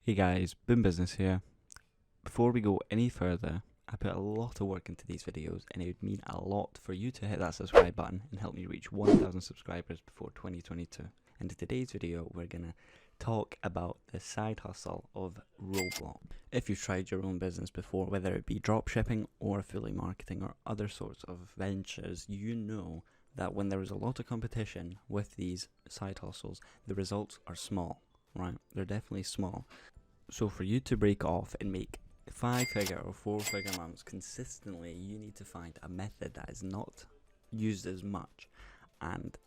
Hey guys, Business here. Before we go any further, I put a lot of work into these videos and it would mean a lot for you to hit that subscribe button and help me reach 1,000 subscribers before 2022. And in today's video, we're going to talk about the side hustle of Roblox. If you've tried your own business before, whether it be dropshipping or affiliate marketing or other sorts of ventures, you know that when there is a lot of competition with these side hustles, the results are small, right? They're definitely small. So for you to break off and make 5-figure or 4-figure months consistently, you need to find a method that is not used as much and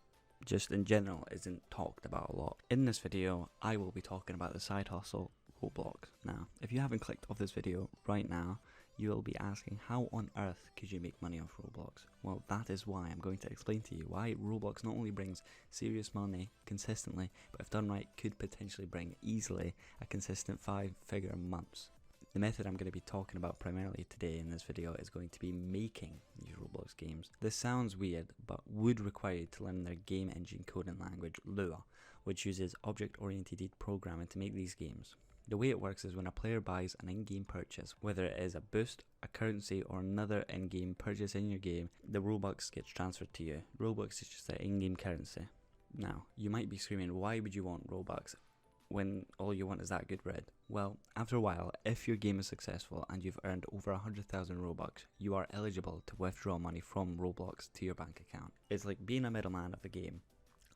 just in general isn't talked about a lot. In this video, I will be talking about the side hustle Roblox. Now, if you haven't clicked off this video right now, you will be asking, how on earth could you make money off Roblox? Well, that is why I'm going to explain to you why Roblox not only brings serious money consistently, but if done right, could potentially bring easily a consistent 5-figure months. The method I'm going to be talking about primarily today in this video is going to be making these Roblox games. This sounds weird, but would require you to learn their game engine coding language, Lua, which uses object-oriented programming to make these games. The way it works is when a player buys an in-game purchase, whether it is a boost, a currency, or another in-game purchase in your game, the Robux gets transferred to you. Robux is just their in-game currency. Now, you might be screaming, why would you want Robux when all you want is that good bread? Well, after a while, if your game is successful and you've earned over 100,000 Robux, you are eligible to withdraw money from Roblox to your bank account. It's like being a middleman of the game.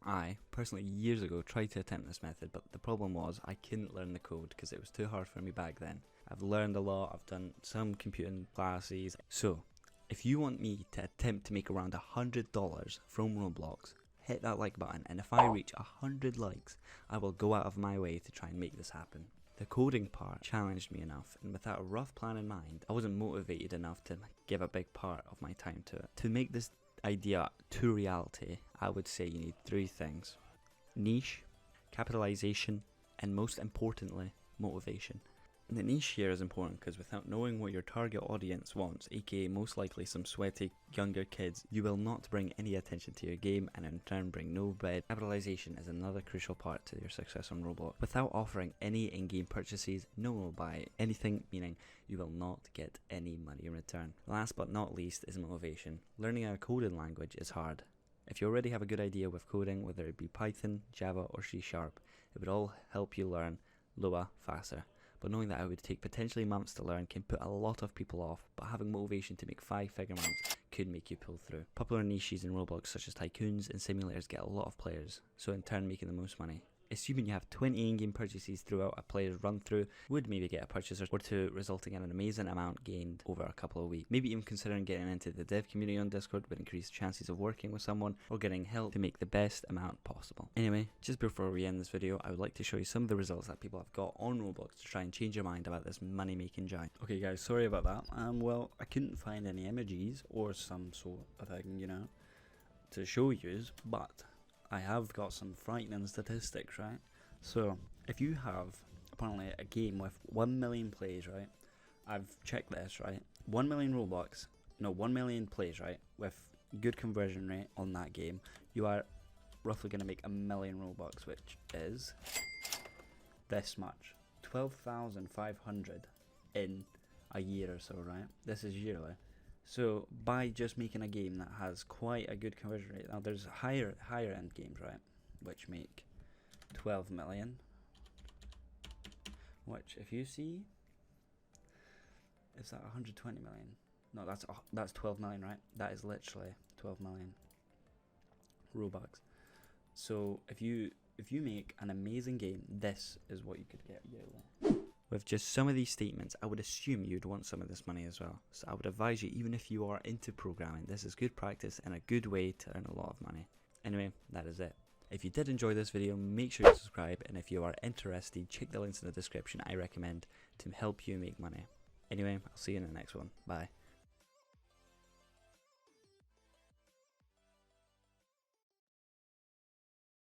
I, personally, years ago tried to attempt this method, but the problem was I couldn't learn the code because it was too hard for me back then. I've learned a lot, I've done some computing classes. So, if you want me to attempt to make around $100 from Roblox, hit that like button, and if I reach 100 likes, I will go out of my way to try and make this happen. The coding part challenged me enough, and without a rough plan in mind, I wasn't motivated enough to give a big part of my time to it. To make this idea to reality, I would say you need 3 things: niche, capitalization, and most importantly, motivation. And the niche here is important because without knowing what your target audience wants, aka most likely some sweaty younger kids, you will not bring any attention to your game and in turn bring no bread. Capitalization is another crucial part to your success on Roblox. Without offering any in-game purchases, no one will buy anything, meaning you will not get any money in return. Last but not least is motivation. Learning a coding language is hard. If you already have a good idea with coding, whether it be Python, Java or C#, it would all help you learn Lua faster. But knowing that it would take potentially months to learn can put a lot of people off, but having motivation to make 5-figure months could make you pull through. Popular niches in Roblox such as tycoons and simulators get a lot of players, so in turn making the most money. Assuming you have 20 in-game purchases throughout a player's run-through would maybe get a purchase or two, resulting in an amazing amount gained over a couple of weeks. Maybe even considering getting into the dev community on Discord would increase chances of working with someone or getting help to make the best amount possible. Anyway, just before we end this video, I would like to show you some of the results that people have got on Roblox to try and change your mind about this money-making giant. Okay guys, sorry about that. Well, I couldn't find any images or some sort of thing, to show you, but I have got some frightening statistics, right? So, if you have, apparently, a game with 1 million plays, right? I've checked this, right? 1 million 1 million plays, right? With good conversion rate on that game, you are roughly going to make 1 million Robux, which is this much. 12,500 in a year or so, right? This is yearly. So by just making a game that has quite a good conversion rate, now there's higher end games, right, which make 12 million, which if you see, is that 120 million? No, that's 12 million, right? That is literally 12 million Robux. So if you make an amazing game, this is what you could get yearly. With just some of these statements, I would assume you'd want some of this money as well. So I would advise you, even if you are into programming, this is good practice and a good way to earn a lot of money. Anyway, that is it. If you did enjoy this video, make sure to subscribe, and if you are interested, check the links in the description I recommend to help you make money. Anyway, I'll see you in the next one. Bye.